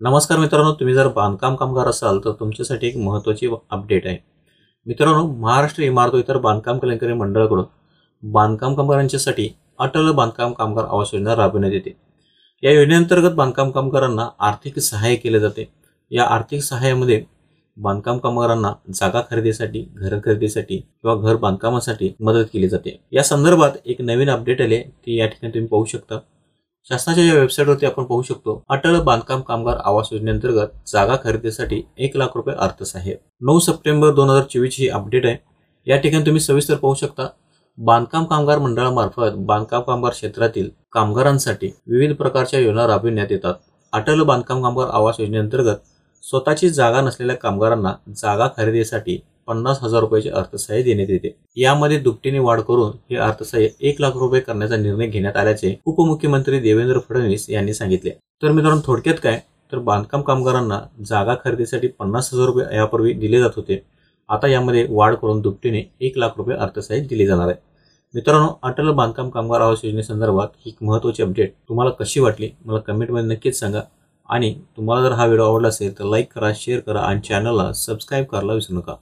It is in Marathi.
नमस्कार मित्रांनो, तुम्ही जर बांधकाम कामगार असाल तर तुमच्यासाठी एक महत्त्वाची अपडेट आहे. मित्रांनो, महाराष्ट्र इमारत व इतर बांधकाम कल्याणकारी मंडळाकडून बांधकाम कामगारांच्यासाठी अटल बांधकाम कामगार आवास योजना राबविण्यात येते. या योजनेअंतर्गत बांधकाम कामगारांना आर्थिक सहाय्य केले जाते. या आर्थिक सहाय्यामध्ये बांधकाम कामगारांना जागा खरेदीसाठी, घर खरेदीसाठी किंवा घर बांधकामासाठी मदत केली जाते. या संदर्भात एक नवीन अपडेट आले, ती या ठिकाणी तुम्ही पाहू शकता. शासनाच्या या वेबसाईटवरती आपण पाहू शकतो, अटल बांधकाम कामगार आवास योजनेअंतर्गत जागा खरेदीसाठी 1,00,000 रुपये अर्थसहाय्य. 9 सप्टेंबर 2024 ही अपडेट आहे. या ठिकाणी तुम्ही सविस्तर पाहू शकता. बांधकाम कामगार मंडळामार्फत बांधकाम कामगार क्षेत्रातील कामगारांसाठी विविध प्रकारच्या योजना राबविण्यात येतात. अटल बांधकाम कामगार आवास योजनेअंतर्गत स्वतःची जागा नसलेल्या कामगारांना जागा खरेदीसाठी 50,000 रुपयाचे अर्थसहाय्य देण्यात येते. यामध्ये दुपटीने वाढ करून हे अर्थसहाय्य 1,00,000 रुपये करण्याचा निर्णय घेण्यात आल्याचे उपमुख्यमंत्री देवेंद्र फडणवीस यांनी सांगितले. तर मित्रांनो, थोडक्यात काय, तर बांधकाम कामगारांना जागा खरेदीसाठी 50,000 रुपये यापूर्वी दिले जात होते. आता यामध्ये वाढ करून दुपटीने 1,00,000 रुपये अर्थसहाय्य दिले जाणार आहे. मित्रांनो, अटल बांधकाम कामगार आवास योजनेसंदर्भात ही महत्त्वाची अपडेट तुम्हाला कशी वाटली मला कमेंटमध्ये नक्कीच सांगा. आणि तुम्हाला जर हा व्हिडिओ आवडला असेल तर लाईक करा, शेअर करा आणि चॅनलला सबस्क्राईब करायला विसरू नका.